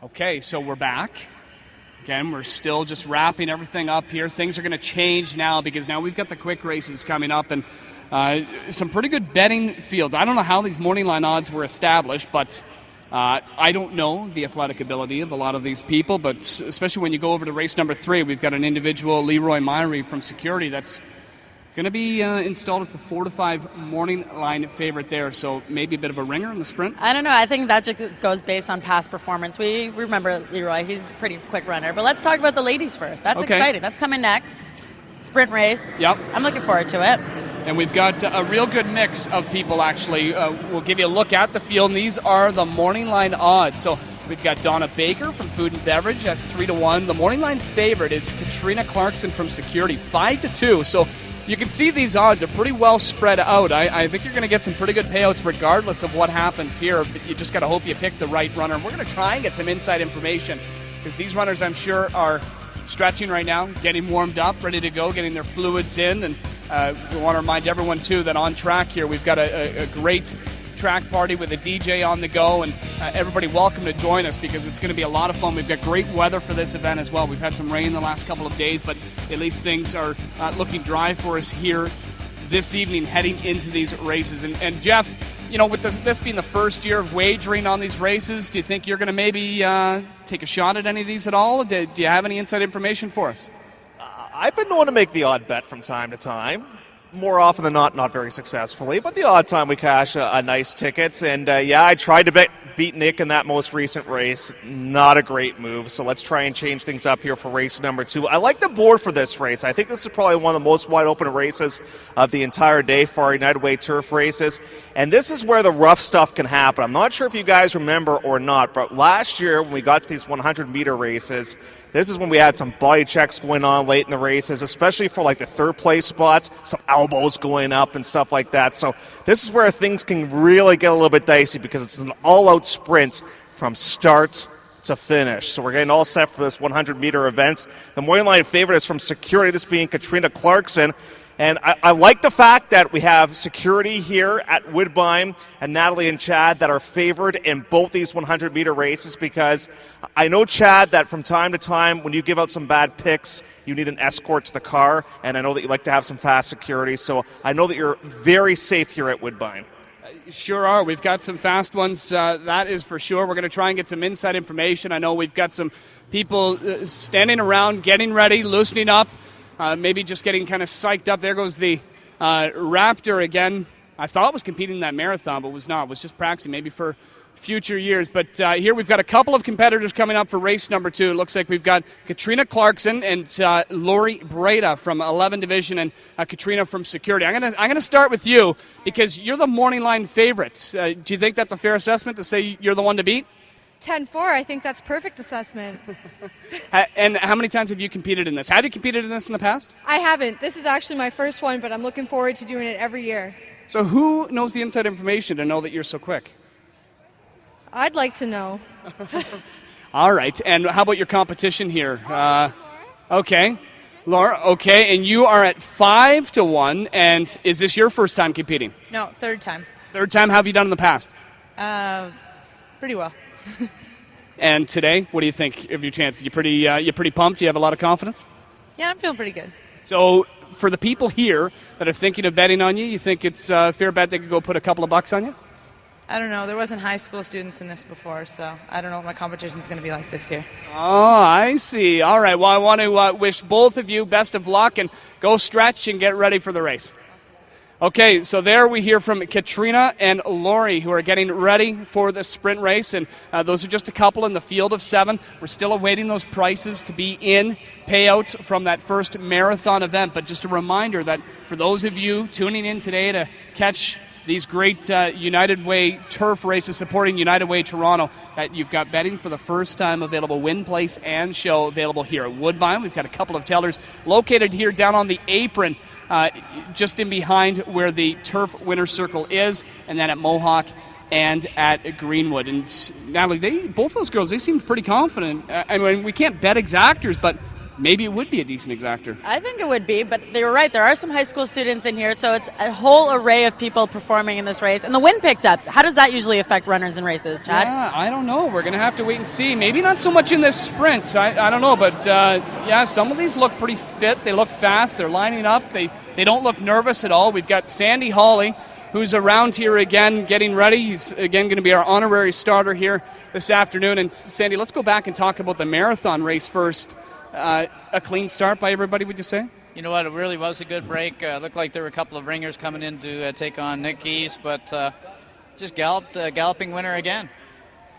Okay, so we're back. Again, we're still just wrapping everything up here. Things are going to change now because now we've got the quick races coming up and some pretty good betting fields. I don't know how these morning line odds were established, but I don't know the athletic ability of a lot of these people, but especially when you go over to race number 3, we've got an individual, Leroy Myrie from Security, that's going to be installed as the 4-5 morning line favorite there, so maybe a bit of a ringer in the sprint. I don't know. I think that just goes based on past performance. We remember Leroy. He's a pretty quick runner. But let's talk about the ladies first. That's exciting. That's coming next. Sprint race. Yep. I'm looking forward to it. And we've got a real good mix of people, actually. We'll give you a look at the field, and these are the morning line odds. So we've got Donna Baker from Food and Beverage at 3-1. The morning line favorite is Katrina Clarkson from Security, 5-2. So you can see these odds are pretty well spread out. I think you're going to get some pretty good payouts regardless of what happens here, but you just got to hope you pick the right runner. And we're going to try and get some inside information because these runners, I'm sure, are stretching right now, getting warmed up, ready to go, getting their fluids in. And we want to remind everyone, too, that on track here we've got a great track party with a DJ on the go, and everybody welcome to join us because it's going to be a lot of fun. We've got great weather for this event as well. We've had some rain the last couple of days, but at least things are looking dry for us here this evening heading into these races. And Jeff, you know, with this being the first year of wagering on these races, do you think you're going to maybe take a shot at any of these at all? Do you have any inside information for us? I've been known to make the odd bet from time to time. More often than not very successfully, but the odd time we cash a nice ticket. And I tried to beat Nick in that most recent race. Not a great move, so let's try and change things up here for race number 2. I like the board for this race. I think this is probably one of the most wide open races of the entire day for our United Way turf races. And this is where the rough stuff can happen. I'm not sure if you guys remember or not, but last year when we got to these 100-meter races, this is when we had some body checks going on late in the races, especially for like the third place spots, some elbows going up and stuff like that. So this is where things can really get a little bit dicey because it's an all-out sprint from start to finish. So we're getting all set for this 100-meter event. The morning line favorite is from Security, this being Katrina Clarkson. And I like the fact that we have Security here at Woodbine and Natalie and Chad that are favored in both these 100-meter races because I know, Chad, that from time to time when you give out some bad picks, you need an escort to the car, and I know that you like to have some fast security, so I know that you're very safe here at Woodbine. Sure are. We've got some fast ones, that is for sure. We're going to try and get some inside information. I know we've got some people standing around, getting ready, loosening up. Maybe just getting kind of psyched up. There goes the Raptor again. I thought was competing in that marathon, but was not. It was just practicing maybe for future years. But here we've got a couple of competitors coming up for race number 2. It looks like we've got Katrina Clarkson and Lori Breda from 11 Division and Katrina from Security. I'm gonna start with you because you're the morning line favorite. Do you think that's a fair assessment to say you're the one to beat? 10-4, I think that's perfect assessment. And how many times have you competed in this? Have you competed in this in the past? I haven't. This is actually my first one, but I'm looking forward to doing it every year. So who knows the inside information to know that you're so quick? I'd like to know. All right, and how about your competition here? Okay. Laura, okay, and you are at 5-1, and is this your first time competing? No, third time. Third time? How have you done in the past? Pretty well. And today, what do you think of your chances? You pretty pumped? Do you have a lot of confidence? Yeah, I'm feeling pretty good. So for the people here that are thinking of betting on you, you think it's a fair bet they could go put a couple of bucks on you? I don't know. There wasn't high school students in this before, so I don't know what my competition's going to be like this year. Oh, I see. All right. Well, I want to wish both of you best of luck and go stretch and get ready for the race. Okay, so there we hear from Katrina and Lori, who are getting ready for the sprint race, and those are just a couple in the field of 7. We're still awaiting those prices to be in, payouts from that first marathon event, but just a reminder that for those of you tuning in today to catch these great United Way turf races supporting United Way Toronto, that you've got betting for the first time available, win, place, and show available here at Woodbine. We've got a couple of tellers located here down on the apron, just in behind where the turf winner circle is, and then at Mohawk and at Greenwood. And Natalie, both those girls, they seem pretty confident. I mean, we can't bet exactors, but maybe it would be a decent exactor. I think it would be, but you're right. There are some high school students in here, so it's a whole array of people performing in this race. And the wind picked up. How does that usually affect runners in races, Chad? Yeah, I don't know. We're going to have to wait and see. Maybe not so much in this sprint. I don't know, but some of these look pretty fit. They look fast. They're lining up. They don't look nervous at all. We've got Sandy Hawley, who's around here again getting ready. He's, again, going to be our honorary starter here this afternoon. And, Sandy, let's go back and talk about the marathon race first. A clean start by everybody, would you say? You know what? It really was a good break. Looked like there were a couple of ringers coming in to take on Nick Eves, but just galloping winner again.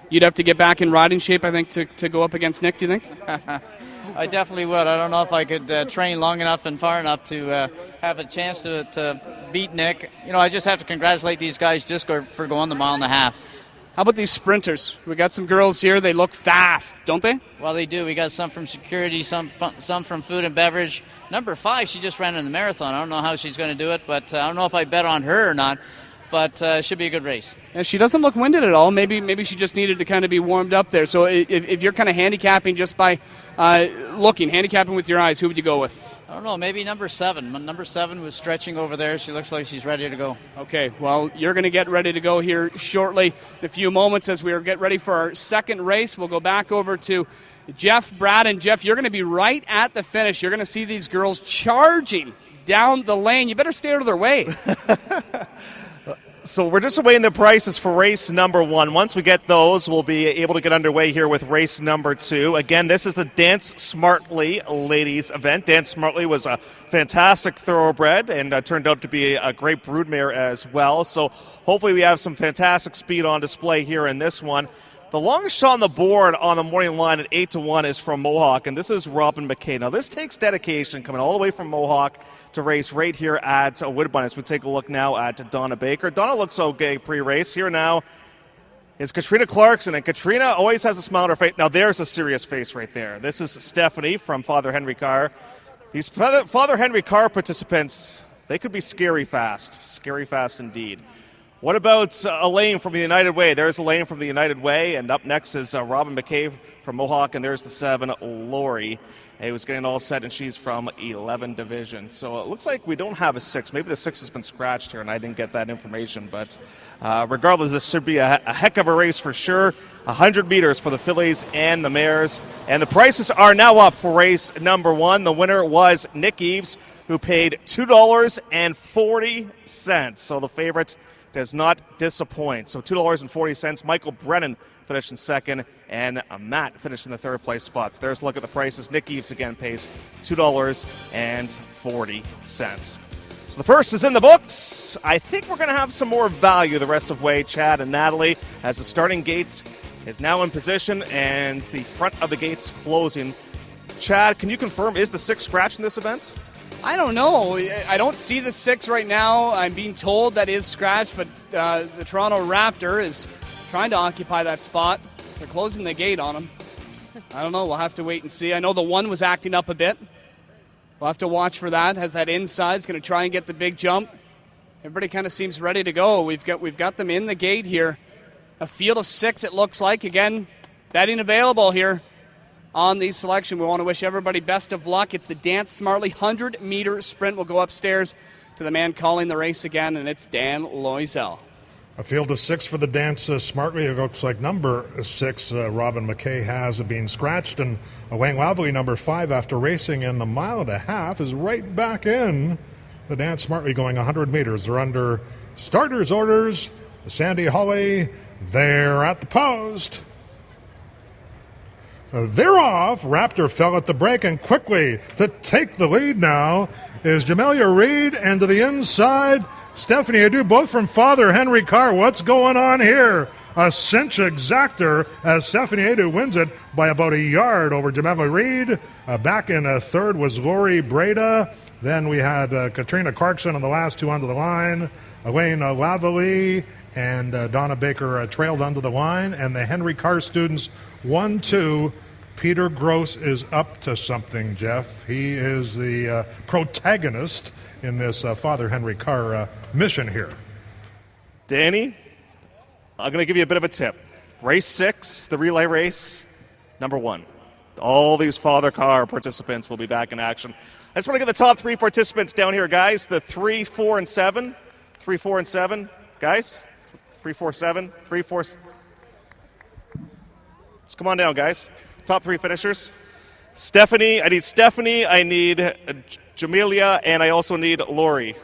You'd have to get back in riding shape, I think, to go up against Nick, do you think? I definitely would. I don't know if I could train long enough and far enough to have a chance to beat Nick. You know, I just have to congratulate these guys just for going the mile and a half. How about these sprinters? We got some girls here. They look fast, don't they? Well, they do. We got some from security, some from food and beverage. Number 5, she just ran in the marathon. I don't know how she's going to do it, but I don't know if I bet on her or not. But it should be a good race. And she doesn't look winded at all. Maybe she just needed to kind of be warmed up there. So if you're kind of handicapping just by handicapping with your eyes, who would you go with? I don't know, maybe number 7. Number 7 was stretching over there. She looks like she's ready to go. Okay, well, you're going to get ready to go here shortly. In a few moments as we get ready for our second race, we'll go back over to Jeff Braden. Jeff, you're going to be right at the finish. You're going to see these girls charging down the lane. You better stay out of their way. So we're just awaiting the prices for race number 1. Once we get those, we'll be able to get underway here with race number 2. Again, this is the Dance Smartly ladies event. Dance Smartly was a fantastic thoroughbred and turned out to be a great broodmare as well. So hopefully we have some fantastic speed on display here in this one. The longest shot on the board on the morning line at 8-1 is from Mohawk, and this is Robin McKay. Now, this takes dedication coming all the way from Mohawk to race right here at Woodbine. As we take a look now at Donna Baker. Donna looks okay pre-race. Here now is Katrina Clarkson, and Katrina always has a smile on her face. Now, there's a serious face right there. This is Stephanie from Father Henry Carr. These Father Henry Carr participants, they could be scary fast indeed. What about Elaine from the United Way? There's Elaine from the United Way, and up next is Robin McKay from Mohawk, and there's the 7, Lori, who's getting all set, and she's from 11 Division. So it looks like we don't have a 6. Maybe the 6 has been scratched here, and I didn't get that information. But regardless, this should be a heck of a race for sure. 100 meters for the fillies and the mares. And the prices are now up for race number 1. The winner was Nick Eves, who paid $2.40. So the favorite does not disappoint. So $2.40. Michael Brennan finished in second, and Matt finished in the third place spots. There's a look at the prices. Nick Eves again pays $2.40. So the first is in the books. I think we're going to have some more value the rest of the way, Chad and Natalie, as the starting gates is now in position and the front of the gates closing. Chad, can you confirm, is the 6 scratch in this event? I don't know. I don't see the 6 right now. I'm being told that is scratched, but the Toronto Raptor is trying to occupy that spot. They're closing the gate on him. I don't know. We'll have to wait and see. I know the 1 was acting up a bit. We'll have to watch for that. Has that inside. Is going to try and get the big jump. Everybody kind of seems ready to go. We've got them in the gate here. A field of 6, it looks like. Again, betting available here on the selection. We want to wish everybody best of luck. It's the Dance Smartly 100-meter sprint. We'll go upstairs to the man calling the race again, and it's Dan Loisel. A field of 6 for the Dance Smartly. It looks like number 6, Robin McKay, has been scratched, and Wayne Waverly, number 5, after racing in the mile and a half, is right back in the Dance Smartly going 100 meters. They're under starters' orders. Sandy Hawley, they're at the post. They're off. Raptor fell at the break, and quickly to take the lead now is Jamelia Reed, and to the inside, Stephanie Adu, both from Father Henry Carr. What's going on here? A cinch exactor as Stephanie Adu wins it by about a yard over Jamelia Reed. Back in third was Lori Breda. Then we had Katrina Clarkson on the last 2 under the line. Elaine Lavallee and Donna Baker trailed under the line. And the Henry Carr students 1-2. Peter Gross is up to something, Jeff. He is the protagonist in this Father Henry Carr mission here. Danny, I'm going to give you a bit of a tip. Race 6, the relay race, number 1. All these Father Car participants will be back in action. I just want to get the top 3 participants down here, guys. The 3, 4, and 7. 3, 4, and 7. Guys? 3, 4, 7. 3, 4. Just come on down, guys. Top 3 finishers. Stephanie. I need Jamelia, and I also need Lori.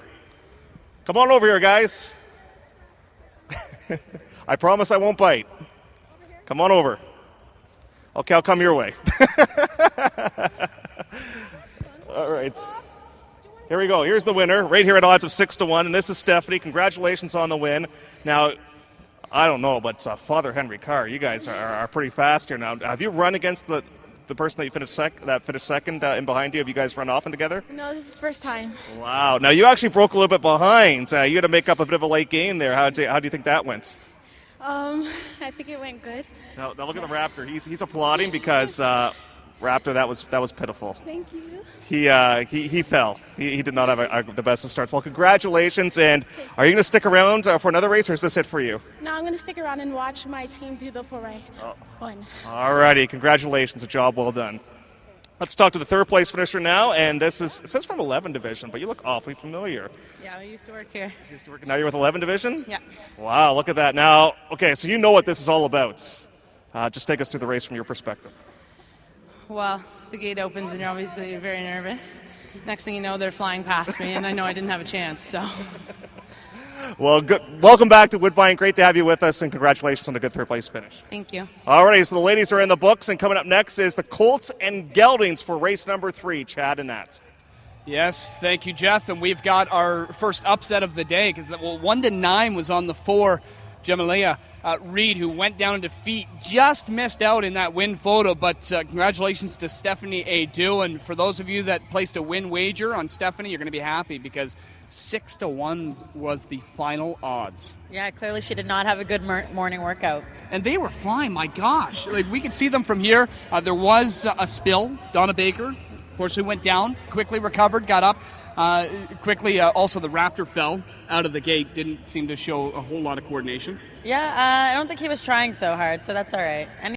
Come on over here, guys. I promise I won't bite. Come on over. Okay, I'll come your way. All right. Here we go. Here's the winner, right here at odds of 6-1, and this is Stephanie. Congratulations on the win. Now, I don't know, but Father Henry Carr, you guys are pretty fast here now. Have you run against the person that you finished second in behind you? Have you guys run often together? No, this is the first time. Wow. Now, you actually broke a little bit behind. You had to make up a bit of a late game there. How do you think that went? I think it went good. Now look at the Raptor. He's applauding because Raptor, that was pitiful. Thank you. He fell. He did not have the best of starts. Well, congratulations. And are you going to stick around for another race, or is this it for you? No, I'm going to stick around and watch my team do the 4x1. All righty. Congratulations. A job well done. Let's talk to the third place finisher now, and it says from 11 Division, but you look awfully familiar. Yeah, we used to work here. Now you're with 11 Division? Yeah. Wow, look at that. Now, okay, so you know what this is all about. Just take us through the race from your perspective. Well, the gate opens and you're obviously very nervous. Next thing you know, they're flying past me, and I know I didn't have a chance, so... Well, good. Welcome back to Woodbine. Great to have you with us, and congratulations on a good third-place finish. Thank you. All right, so the ladies are in the books, and coming up next is the Colts and Geldings for race number 3, Chad and Nat. Yes, thank you, Jeff. And we've got our first upset of the day because 1-9 was on the 4. Jamalia Reed, who went down in defeat, just missed out in that win photo. But congratulations to Stephanie Adu. And for those of you that placed a win wager on Stephanie, you're going to be happy because 6-1 was the final odds. Yeah, clearly she did not have a good morning workout. And they were flying, my gosh. Like, we could see them from here. There was a spill. Donna Baker, unfortunately, went down, quickly recovered, got up. Quickly, also the Raptor fell out of the gate. Didn't seem to show a whole lot of coordination. Yeah, I don't think he was trying so hard, so that's all right. And